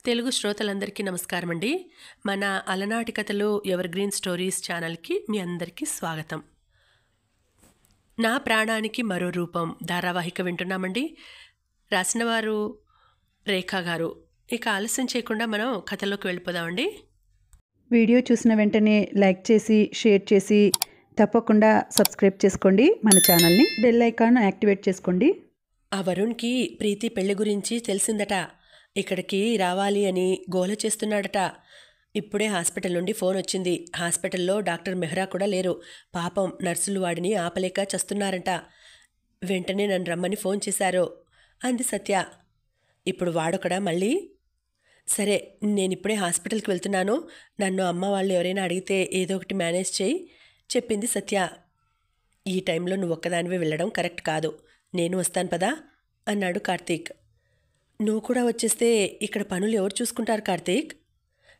తెలుగు శ్రోతలందరికీ నమస్కారం అండి. మన అలనాటి కథలు ఎవర్ గ్రీన్ స్టోరీస్ ఛానల్కి మీ అందరికీ స్వాగతం. నా ప్రాణానికి మరో రూపం ధారావాహిక వింటున్నామండి. రాసినవారు రేఖా గారు. ఇక ఆలస్యం చేయకుండా మనం కథలోకి వెళ్ళిపోదామండి. వీడియో చూసిన వెంటనే లైక్ చేసి షేర్ చేసి తప్పకుండా సబ్స్క్రైబ్ చేసుకోండి. మన ఛానల్ని బెల్ ఐకాన్ యాక్టివేట్ చేసుకోండి. ఆ వరుణ్కి ప్రీతి పెళ్లి గురించి తెలిసిందట. ఇక్కడికి రావాలి అని గోల చేస్తున్నాడట. ఇప్పుడే హాస్పిటల్ నుండి ఫోన్ వచ్చింది. హాస్పిటల్లో డాక్టర్ మెహ్రా కూడా లేరు. పాపం నర్సులు వాడిని ఆపలేక చస్తున్నారంట. వెంటనే నన్ను రమ్మని ఫోన్ చేశారు అంది సత్య. ఇప్పుడు వాడొకడా మళ్ళీ? సరే, నేనిప్పుడే హాస్పిటల్కి వెళ్తున్నాను. నన్ను అమ్మ వాళ్ళు ఎవరైనా అడిగితే ఏదో ఒకటి మేనేజ్ చేయి చెప్పింది సత్య. ఈ టైంలో నువ్వు ఒక్కదానివే వెళ్ళడం కరెక్ట్ కాదు. నేను వస్తాను పదా అన్నాడు కార్తీక్. నువ్వు కూడా వచ్చేస్తే ఇక్కడ పనులు ఎవరు చూసుకుంటారు కార్తీక్?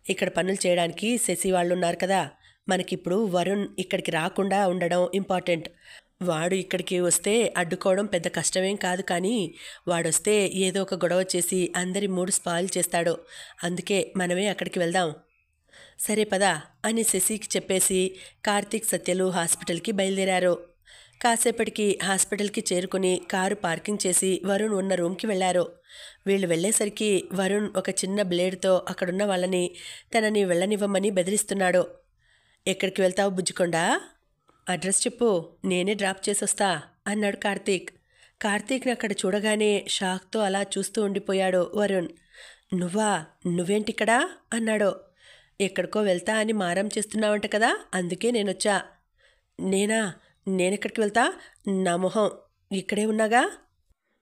ఇక్కడ పనులు చేయడానికి శశి వాళ్ళు ఉన్నారు కదా. మనకిప్పుడు వరుణ్ ఇక్కడికి రాకుండా ఉండడం ఇంపార్టెంట్. వాడు ఇక్కడికి వస్తే అడ్డుకోవడం పెద్ద కష్టమేం కాదు, కానీ వాడొస్తే ఏదో ఒక గొడవ చేసి అందరి మూడు స్పాయిల్ చేస్తాడు. అందుకే మనమే అక్కడికి వెళ్దాం. సరే పదా అని శశికి చెప్పేసి కార్తీక్ సత్యలు హాస్పిటల్కి బయలుదేరారు. కాసేపటికి హాస్పిటల్కి చేరుకుని కారు పార్కింగ్ చేసి వరుణ్ ఉన్న రూమ్కి వెళ్లారు. వీళ్ళు వెళ్ళేసరికి వరుణ్ ఒక చిన్న బ్లేడ్తో అక్కడున్న వాళ్ళని తనని వెళ్ళనివ్వమని బెదిరిస్తున్నాడు. ఎక్కడికి వెళ్తావు బుజ్జికొండా? అడ్రస్ చెప్పు, నేనే డ్రాప్ చేసొస్తా అన్నాడు కార్తీక్. కార్తీక్ని అక్కడ చూడగానే షాక్తో అలా చూస్తూ ఉండిపోయాడు వరుణ్. నువ్వేంటిక్కడా అన్నాడు. ఎక్కడికో వెళ్తా అని మారం చేస్తున్నావంట కదా, అందుకే నేనొచ్చా. నేనెక్కడికి వెళ్తా? నా మొహం ఇక్కడే ఉన్నాగా.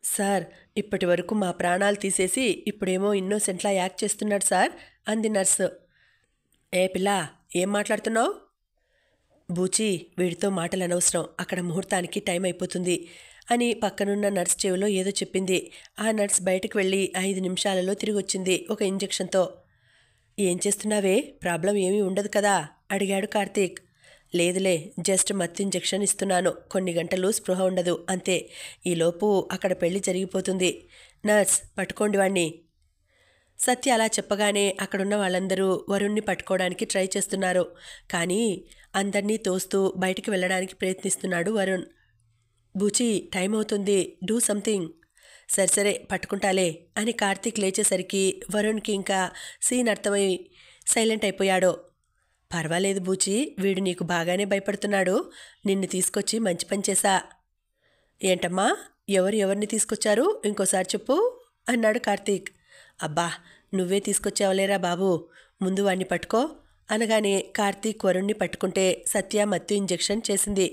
సార్, ఇప్పటి వరకు మా ప్రాణాలు తీసేసి ఇప్పుడేమో ఇన్నోసెంట్లా యాక్ట్ చేస్తున్నాడు సార్ అంది నర్సు. ఏ పిల్ల, ఏం మాట్లాడుతున్నావు? బూచి, వీడితో మాటలు అనవసరం, అక్కడ ముహూర్తానికి టైం అయిపోతుంది అని పక్కనున్న నర్స్ చెవిలో ఏదో చెప్పింది. ఆ నర్స్ బయటకు వెళ్ళి 5 నిమిషాలలో తిరిగి వచ్చింది ఒక ఇంజెక్షన్తో. ఏం చేస్తున్నావే, ప్రాబ్లం ఏమీ ఉండదు కదా అడిగాడు కార్తీక్. లేదులే, జస్ట్ మత్తు ఇంజెక్షన్ ఇస్తున్నాను. కొన్ని గంటలు స్పృహ ఉండదు అంతే. ఈలోపు అక్కడ పెళ్లి జరిగిపోతుంది. నర్స్, పట్టుకోండి వాణ్ణి. సత్య అలా చెప్పగానే అక్కడున్న వాళ్ళందరూ వరుణ్ణి పట్టుకోవడానికి ట్రై చేస్తున్నారు. కానీ అందర్నీ తోస్తూ బయటికి వెళ్ళడానికి ప్రయత్నిస్తున్నాడు వరుణ్. బూచి, టైం అవుతుంది, డూ సంథింగ్. సరే పట్టుకుంటాలే అని కార్తీక్ లేచేసరికి వరుణ్కి ఇంకా సీన్ అర్థమై సైలెంట్ అయిపోయాడు. పర్వాలేదు బూచి, వీడు నీకు బాగానే భయపడుతున్నాడు. నిన్ను తీసుకొచ్చి మంచి పని చేశా. ఏంటమ్మా, ఎవరిని తీసుకొచ్చారు? ఇంకోసారి చెప్పు అన్నాడు కార్తీక్. అబ్బా, నువ్వే తీసుకొచ్చావులేరా బాబు, ముందు వాణ్ణి పట్టుకో అనగానే కార్తీక్ వరుణ్ణి పట్టుకుంటే సత్య మత్తు ఇంజెక్షన్ చేసింది.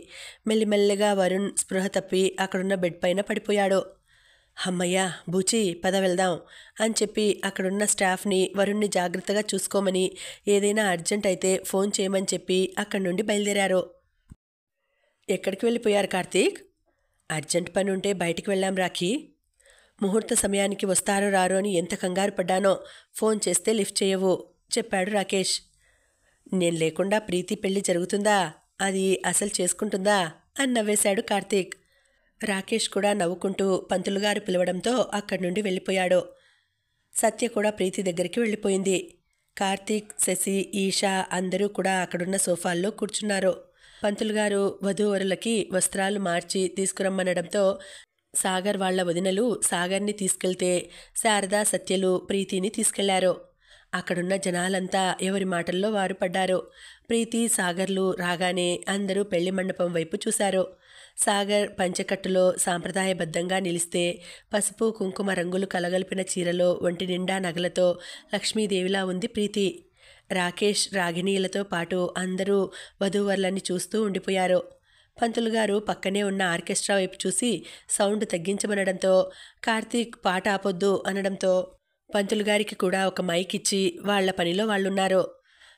మెల్లిమెల్లిగా వరుణ్ స్పృహ తప్పి అక్కడున్న బెడ్ పైన పడిపోయాడు. అమ్మయ్యా, బూచి పద వెళ్దాం అని చెప్పి అక్కడున్న స్టాఫ్ని వరుణ్ణి జాగ్రత్తగా చూసుకోమని, ఏదైనా అర్జెంట్ అయితే ఫోన్ చేయమని చెప్పి అక్కడి నుండి బయలుదేరారు. ఎక్కడికి వెళ్ళిపోయారు కార్తీక్? అర్జెంట్ పని ఉంటే బయటికి వెళ్ళాం రాఖీ. ముహూర్త సమయానికి వస్తారో రారో అని ఎంత కంగారు పడ్డానో. ఫోన్ చేస్తే లిఫ్ట్ చేయవు చెప్పాడు రాకేష్. నేను లేకుండా ప్రీతి పెళ్లి జరుగుతుందా? అది అసలు చేసుకుంటుందా అని నవ్వేశాడు కార్తీక్. రాకేష్ కూడా నవ్వుకుంటూ పంతులుగారు పిలవడంతో అక్కడి నుండి వెళ్ళిపోయాడు. సత్య కూడా ప్రీతి దగ్గరికి వెళ్ళిపోయింది. కార్తీక్, శశి, ఈషా అందరూ కూడా అక్కడున్న సోఫాల్లో కూర్చున్నారు. పంతులుగారు వధూవరులకి వస్త్రాలు మార్చి తీసుకురమ్మనడంతో సాగర్ వాళ్ల వదినలు సాగర్ని తీసుకెళ్తే శారద, సత్యలు ప్రీతిని తీసుకెళ్లారు. అక్కడున్న జనాలంతా ఎవరి మాటల్లో వారు పడ్డారు. ప్రీతి, సాగర్లు రాగానే అందరూ పెళ్లి మండపం వైపు చూశారు. సాగర్ పంచకట్టులో సాంప్రదాయబద్ధంగా నిలిస్తే పసుపు కుంకుమ రంగులు కలగలిపిన చీరలో ఒంటి నిండా నగలతో లక్ష్మీదేవిలా ఉంది ప్రీతి. రాకేష్, రాగిణీలతో పాటు అందరూ వధూవరులని చూస్తూ ఉండిపోయారు. పంతులుగారు పక్కనే ఉన్న ఆర్కెస్ట్రా వైపు చూసి సౌండ్ తగ్గించమనడంతో, కార్తీక్ పాట ఆపొద్దు అనడంతో పంతులుగారికి కూడా ఒక మైక్ ఇచ్చి వాళ్ల పనిలో వాళ్ళున్నారు.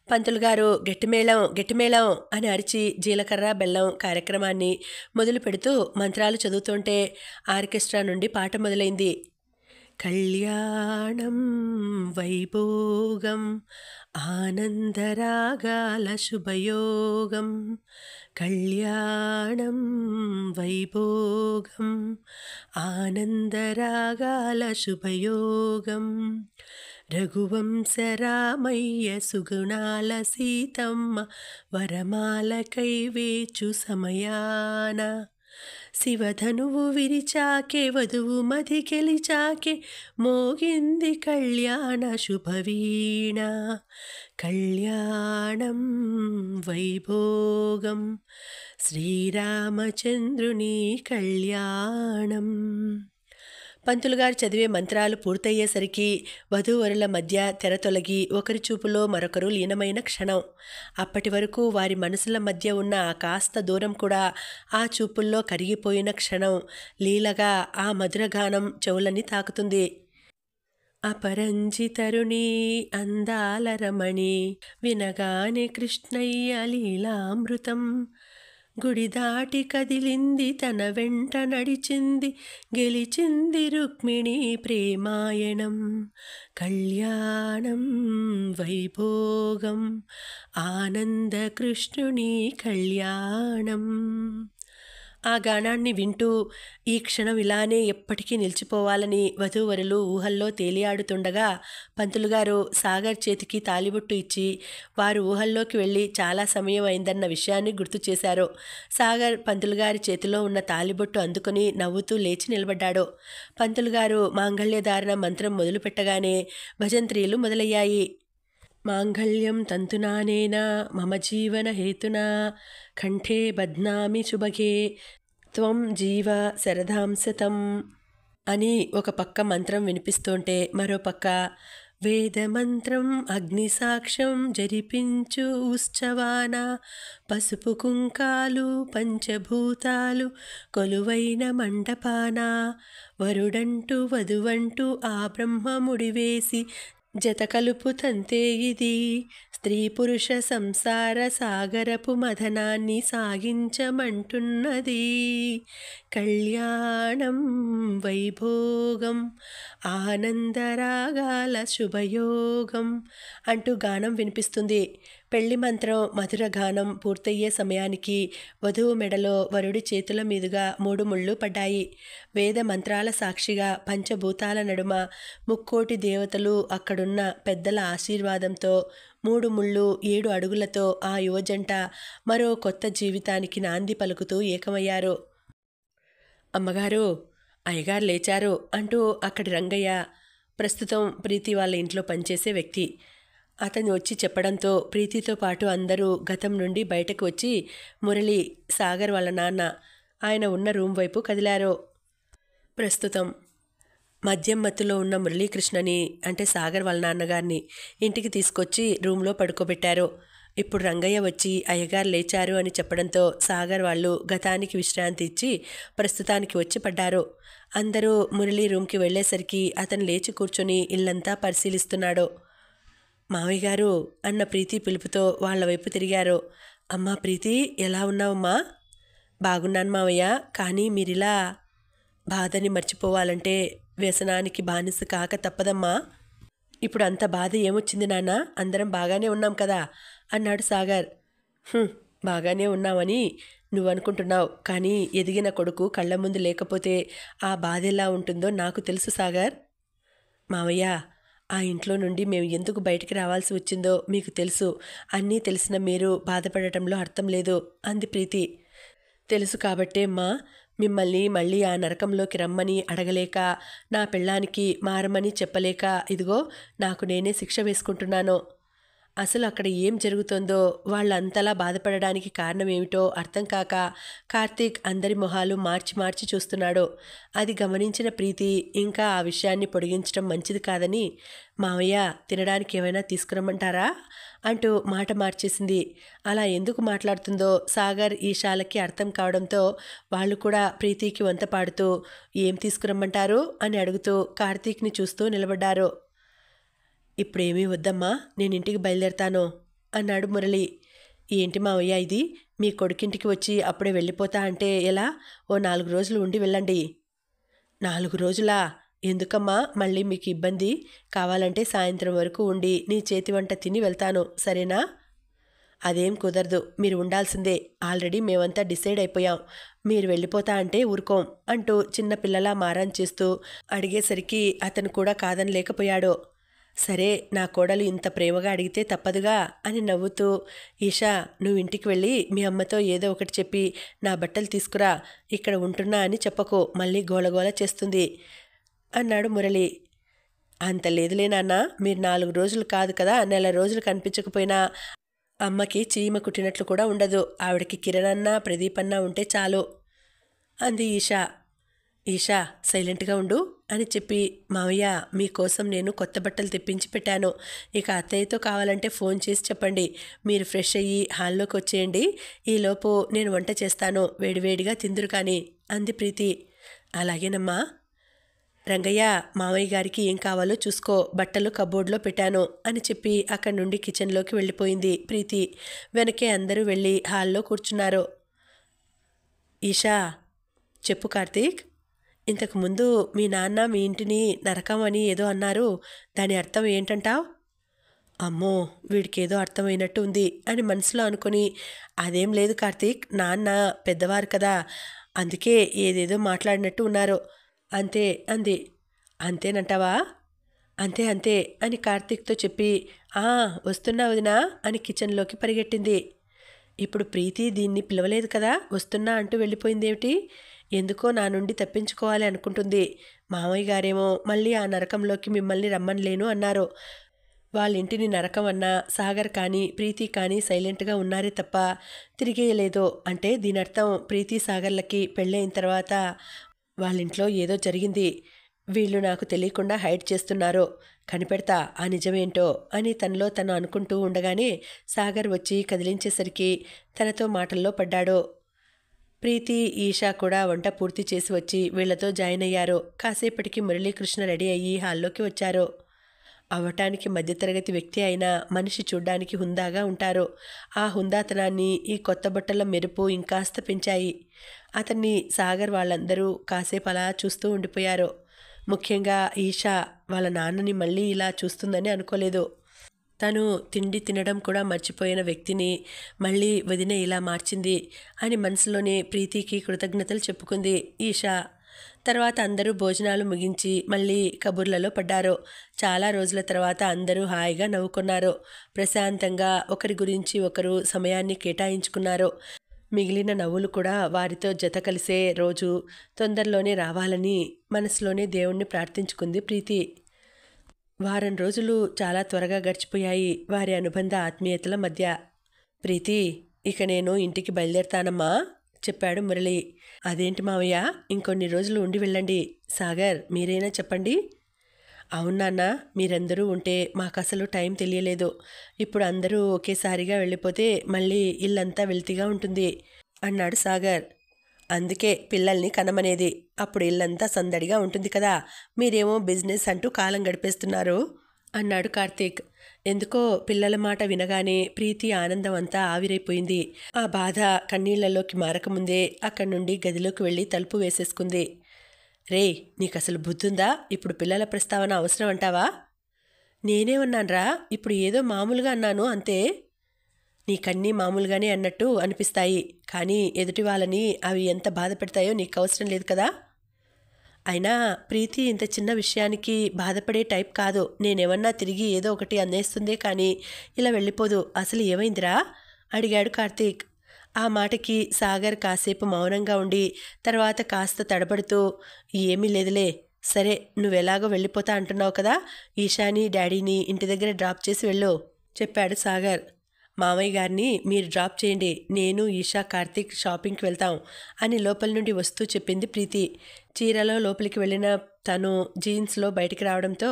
పంతులుగారు గట్టిమేళం అని అరిచి జీలకర్ర బెల్లం కార్యక్రమాన్ని మొదలు పెడుతూ మంత్రాలు చదువుతుంటే ఆర్కెస్ట్రా నుండి పాట మొదలైంది. కళ్యాణం వైభోగం ఆనందరాగాల శుభయోగం కళ్యాణం వైభోగం ఆనందరాగాల శుభయోగం రఘువంశరామయ్య సుగుణాల సీతమ్మ వరమాలకై వేచు సమయాన శివధనువు విరిచాకే వధువు మది గెలిచాకే మోగింది కళ్యాణ శుభవీణ కళ్యాణం వైభోగం శ్రీరామచంద్రుని కళ్యాణం. పంతులుగారు చదివే మంత్రాలు పూర్తయ్యేసరికి వధూవరుల మధ్య తెర తొలగి ఒకరి చూపులో మరొకరు లీనమైన క్షణం. అప్పటి వరకు వారి మనసుల మధ్య ఉన్న ఆ కాస్త దూరం కూడా ఆ చూపుల్లో కరిగిపోయిన క్షణం. లీలగా ఆ మధురగానం చెవులని తాకుతుంది. అపరంజితరుణి అందాల రమణి వినగానే కృష్ణయ్య లీలామృతం గుడి దాటి కదిలింది తన వెంట నడిచింది గెలిచింది రుక్మిణి ప్రేమాయణం కళ్యాణం వైభోగం ఆనంద కృష్ణుని కళ్యాణం. ఆ గానాన్ని వింటూ ఈ క్షణం ఇలానే ఎప్పటికీ నిలిచిపోవాలని వధూవరులు ఊహల్లో తేలియాడుతుండగా పంతులుగారు సాగర్ చేతికి తాలిబొట్టు ఇచ్చి వారు ఊహల్లోకి వెళ్ళి చాలా సమయం అయిందన్న విషయాన్ని గుర్తు చేశారు. సాగర్ పంతులుగారి చేతిలో ఉన్న తాలిబొట్టు అందుకుని నవ్వుతూ లేచి నిలబడ్డాడు. పంతులుగారు మాంగళ్యధారణ మంత్రం మొదలుపెట్టగానే భజంత్రీలు మొదలయ్యాయి. మాంగళ్యం తంతునానేన మమ జీవన హేతునా కంఠే బధ్నామి శుభగే త్వం జీవ శరదాంశతం అని ఒక పక్క మంత్రం వినిపిస్తుంటే మరో పక్క వేదమంత్రం అగ్నిసాక్ష్యం జరిపించు ఉత్సవాన పసుపు కుంకాలు పంచభూతాలు కొలువైన మండపాన వరుడంటూ వధువంటూ ఆ బ్రహ్మ ముడివేసి జత కలుపు తంతే ఇది స్త్రీ పురుష సంసార సాగరపు మథనాన్ని సాగించమంటున్నది కళ్యాణం వైభోగం ఆనందరాగాల శుభయోగం అంటూ గానం వినిపిస్తుంది. పెళ్లి మంత్రం మధుర గానం పూర్తయ్యే సమయానికి వధువు మెడలో వరుడి చేతుల మీదుగా 3 ముళ్ళు పడ్డాయి. వేద మంత్రాల సాక్షిగా పంచభూతాల నడుమ ముక్కోటి దేవతలు అక్కడున్న పెద్దల ఆశీర్వాదంతో 3 ముళ్ళు 7 అడుగులతో ఆ యువజంట మరో కొత్త జీవితానికి నాంది పలుకుతూ ఏకమయ్యారు. అమ్మగారు, అయ్యగారు లేచారు అంటూ అక్కడి రంగయ్య, ప్రస్తుతం ప్రీతి వాళ్ళ ఇంట్లో పనిచేసే వ్యక్తి, అతను వచ్చి చెప్పడంతో ప్రీతితో పాటు అందరూ గతం నుండి బయటకు వచ్చి మురళి, సాగర్ వాళ్ళ నాన్న ఆయన ఉన్న రూమ్ వైపు కదిలారు. ప్రస్తుతం మద్యం మత్తులో ఉన్న మురళీకృష్ణని అంటే సాగర్ వాళ్ళ నాన్నగారిని ఇంటికి తీసుకొచ్చి రూమ్లో పడుకోబెట్టారు. ఇప్పుడు రంగయ్య వచ్చి అయ్యగారు లేచారు అని చెప్పడంతో సాగర్ వాళ్ళు గతానికి విశ్రాంతి ఇచ్చి ప్రస్తుతానికి వచ్చి పడ్డారు. అందరూ మురళి రూమ్కి వెళ్ళేసరికి అతను లేచి కూర్చొని ఇల్లంతా పరిశీలిస్తున్నాడు. మావయ్య గారు అన్న ప్రీతి పిలుపుతో వాళ్ళ వైపు తిరిగారు. అమ్మా ప్రీతి, ఎలా ఉన్నావమ్మా? బాగున్నాను మావయ్య, కానీ మీరిలా బాధని మర్చిపోవాలంటే వ్యసనానికి బానిస కాక తప్పదమ్మా. ఇప్పుడు అంత బాధ ఏమొచ్చింది నాన్న, అందరం బాగానే ఉన్నాం కదా అన్నాడు సాగర్. బాగానే ఉన్నామని నువ్వు అనుకుంటున్నావు, కానీ ఎదిగిన కొడుకు కళ్ళ ముందు లేకపోతే ఆ బాధ ఎలా ఉంటుందో నాకు తెలుసు సాగర్. మావయ్య, ఆ ఇంట్లో నుండి మేము ఎందుకు బయటికి రావాల్సి వచ్చిందో మీకు తెలుసు. అన్నీ తెలిసిన మీరు బాధపడటంలో అర్థం లేదు అంది ప్రీతి. తెలుసు కాబట్టే అమ్మా మిమ్మల్ని మళ్ళీ ఆ నరకంలోకి రమ్మని అడగలేక, నా పెళ్ళానికి మారమని చెప్పలేక ఇదిగో నాకు నేనే శిక్ష వేసుకుంటున్నాను. అసలు అక్కడ ఏం జరుగుతుందో, వాళ్ళంతలా బాధపడడానికి కారణం ఏమిటో అర్థం కాక కార్తీక్ అందరి మొహాలు మార్చి మార్చి చూస్తున్నాడు. అది గమనించిన ప్రీతి ఇంకా ఆ విషయాన్ని పొడిగించడం మంచిది కాదని, మావయ్య తినడానికి ఏమైనా తీసుకురమ్మంటారా అంటూ మాట మార్చేసింది. అలా ఎందుకు మాట్లాడుతుందో సాగర్ ఈశాలకి అర్థం కావడంతో వాళ్ళు కూడా ప్రీతికి వంత పాడుతూ ఏం తీసుకురమ్మంటారు అని అడుగుతూ కార్తీక్ని చూస్తూ నిలబడ్డారు. ఇప్పుడేమీ వద్దమ్మా, నేను ఇంటికి బయలుదేరతాను అన్నాడు మురళి. ఏంటి మావయ్య ఇది, మీ కొడుకింటికి వచ్చి అప్పుడే వెళ్ళిపోతా అంటే ఎలా? ఓ 4 రోజులు ఉండి వెళ్ళండి. 4 రోజులా? ఎందుకమ్మా మళ్ళీ మీకు ఇబ్బంది? కావాలంటే సాయంత్రం వరకు ఉండి నీ చేతి వంట తిని వెళ్తాను, సరేనా? అదేం కుదరదు, మీరు ఉండాల్సిందే. ఆల్రెడీ మేమంతా డిసైడ్ అయిపోయాం. మీరు వెళ్ళిపోతా అంటే ఊరుకోం అంటూ చిన్నపిల్లలా మారాన్ చేస్తూ అడిగేసరికి అతను కూడా కాదనలేకపోయాడు. సరే, నా కోడలు ఇంత ప్రేమగా అడిగితే తప్పదుగా అని నవ్వుతూ, ఈషా నువ్వు ఇంటికి వెళ్ళి మీ అమ్మతో ఏదో ఒకటి చెప్పి నా బట్టలు తీసుకురా, ఇక్కడ ఉంటున్నా అని చెప్పకు, మళ్ళీ గోలగోల చేస్తుంది అన్నాడు మురళి. అంత లేదులే నాన్న, మీరు 4 రోజులు కాదు కదా, నెల రోజులు కనిపించకపోయినా అమ్మకి చీమ కుట్టినట్లు కూడా ఉండదు. ఆవిడకి కిరణ్ అన్నా ప్రదీప్ అన్నా ఉంటే చాలు అంది ఈషా. ఈషా సైలెంట్గా ఉండు అని చెప్పి, మావయ్య మీకోసం నేను కొత్త బట్టలు తెప్పించి పెట్టాను. ఇక అత్తయ్యతో కావాలంటే ఫోన్ చేసి చెప్పండి. మీరు ఫ్రెష్ అయ్యి హాల్లోకి వచ్చేయండి. ఈలోపు నేను వంట చేస్తాను, వేడివేడిగా తిందురు కానీ అంది ప్రీతి. అలాగేనమ్మా. రంగయ్య మావయ్య గారికి ఏం కావాలో చూసుకో, బట్టలు కబోర్డ్లో పెట్టాను అని చెప్పి అక్కడి నుండి కిచెన్లోకి వెళ్ళిపోయింది ప్రీతి. వెనకే అందరూ వెళ్ళి హాల్లో కూర్చున్నారు. ఈషా చెప్పు కార్తీక్, ఇంతకుముందు మీ నాన్న మీ ఇంటిని నరకం అని ఏదో అన్నారు, దాని అర్థం ఏంటంటావు? అమ్మో వీడికి ఏదో అర్థమైనట్టు ఉంది అని మనసులో అనుకుని, అదేం లేదు కార్తీక్, నాన్న పెద్దవారు కదా, అందుకే ఏదేదో మాట్లాడినట్టు ఉన్నారు అంతే అంది. అంతేనంటావా? అంతే అంతే అని కార్తీక్తో చెప్పి, వస్తున్నా వదినా అని కిచెన్లోకి పరిగెట్టింది. ఇప్పుడు ప్రీతి దీన్ని పిలవలేదు కదా, వస్తున్నా అంటూ వెళ్ళిపోయిందేమిటి? ఎందుకో నా నుండి తప్పించుకోవాలి అనుకుంటుంది. మామయ్య గారేమో మళ్ళీ ఆ నరకంలోకి మిమ్మల్ని రమ్మనిలేను అన్నారు. వాళ్ళ ఇంటిని నరకం అన్నా సాగర్ కానీ ప్రీతి కానీ సైలెంట్గా ఉన్నారే తప్ప తిరిగేయలేదు. అంటే దీని అర్థం ప్రీతి సాగర్లకి పెళ్ళైన తర్వాత వాళ్ళింట్లో ఏదో జరిగింది, వీళ్ళు నాకు తెలియకుండా హైడ్ చేస్తున్నారు, కనిపెడతా ఆ నిజమేంటో అని తనలో తను అనుకుంటూ ఉండగానే సాగర్ వచ్చి కదిలించేసరికి తనతో మాటల్లో పడ్డాడు. ప్రీతి ఈషా కూడా వంట పూర్తి చేసి వచ్చి వీళ్లతో జాయిన్ అయ్యారు. కాసేపటికి మురళీకృష్ణ రెడీ అయ్యి హాల్లోకి వచ్చారు. అవ్వటానికి మధ్యతరగతి వ్యక్తి అయినా మనిషి చూడ్డానికి హుందాగా ఉంటారు. ఆ హుందాతనాన్ని ఈ కొత్త బట్టల మెరుపు ఇంకాస్త పెంచాయి. అతన్ని సాగర్ వాళ్ళందరూ కాసేపు అలా చూస్తూ ఉండిపోయారు. ముఖ్యంగా ఈషా వాళ్ళ నాన్నని మళ్ళీ ఇలా చూస్తుందని అనుకోలేదు. తను తిండి తినడం కూడా మర్చిపోయిన వ్యక్తిని మళ్ళీ వదిన ఇలా మార్చింది అని మనసులోనే ప్రీతికి కృతజ్ఞతలు చెప్పుకుంది ఈషా. తర్వాత అందరూ భోజనాలు ముగించి మళ్ళీ కబుర్లలో పడ్డారు. చాలా రోజుల తర్వాత అందరూ హాయిగా నవ్వుకున్నారు. ప్రశాంతంగా ఒకరి గురించి ఒకరు సమయాన్ని కేటాయించుకున్నారు. మిగిలిన నవ్వులు కూడా వారితో జత కలిసే రోజు తొందరలోనే రావాలని మనసులోనే దేవుణ్ణి ప్రార్థించుకుంది ప్రీతి. వారం రోజులు చాలా త్వరగా గడిచిపోయాయి వారి అనుబంధ ఆత్మీయతల మధ్య. ప్రీతి, ఇక నేను ఇంటికి బయలుదేరతానమ్మా చెప్పాడు మురళి. అదేంటి మావయ్య, ఇంకొన్ని రోజులు ఉండి వెళ్ళండి. సాగర్ మీరైనా చెప్పండి. అవునాన్న, మీరందరూ ఉంటే మాకు అసలు టైం తెలియలేదు. ఇప్పుడు అందరూ ఒకేసారిగా వెళ్ళిపోతే మళ్ళీ ఇల్లంతా వెల్తిగా ఉంటుంది అన్నాడు సాగర్. అందుకే పిల్లల్ని కనమనేది, అప్పుడు ఇల్లంతా సందడిగా ఉంటుంది కదా, మీరేమో బిజినెస్ అంటూ కాలం గడిపేస్తున్నారు అన్నాడు కార్తీక్. ఎందుకో పిల్లల మాట వినగానే ప్రీతి ఆనందం అంతా ఆవిరైపోయింది. ఆ బాధ కన్నీళ్లలోకి మారకముందే అక్కడి నుండి గదిలోకి వెళ్ళి తలుపు వేసేసుకుంది. రేయ్, నీకసలు బుద్ధుందా? ఇప్పుడు పిల్లల ప్రస్తావన అవసరం అంటావా? నేనేమన్నాన్రా, ఇప్పుడు ఏదో మామూలుగా అన్నాను అంతే. నీకన్నీ మామూలుగానే అన్నట్టు అనిపిస్తాయి, కానీ ఎదుటి వాళ్ళని అవి ఎంత బాధ పెడతాయో నీకు అవసరం లేదు కదా. అయినా ప్రీతి ఇంత చిన్న విషయానికి బాధపడే టైప్ కాదు. నేనేమన్నా తిరిగి ఏదో ఒకటి అందేస్తుందే కానీ ఇలా వెళ్ళిపోదు. అసలు ఏమైందిరా అడిగాడు కార్తీక్. ఆ మాటకి సాగర్ కాసేపు మౌనంగా ఉండి తర్వాత కాస్త తడబడుతూ, ఏమీ లేదులే, సరే నువ్వెలాగో వెళ్ళిపోతా అంటున్నావు కదా, ఈషాని డాడీని ఇంటి దగ్గర డ్రాప్ చేసి వెళ్ళు చెప్పాడు సాగర్. మామయ్య గారిని మీరు డ్రాప్ చేయండి, నేను ఈషా కార్తీక్ షాపింగ్కి వెళ్తాం అని లోపల నుండి వస్తూ చెప్పింది ప్రీతి. చీరలో లోపలికి వెళ్ళిన తను జీన్స్లో బయటికి రావడంతో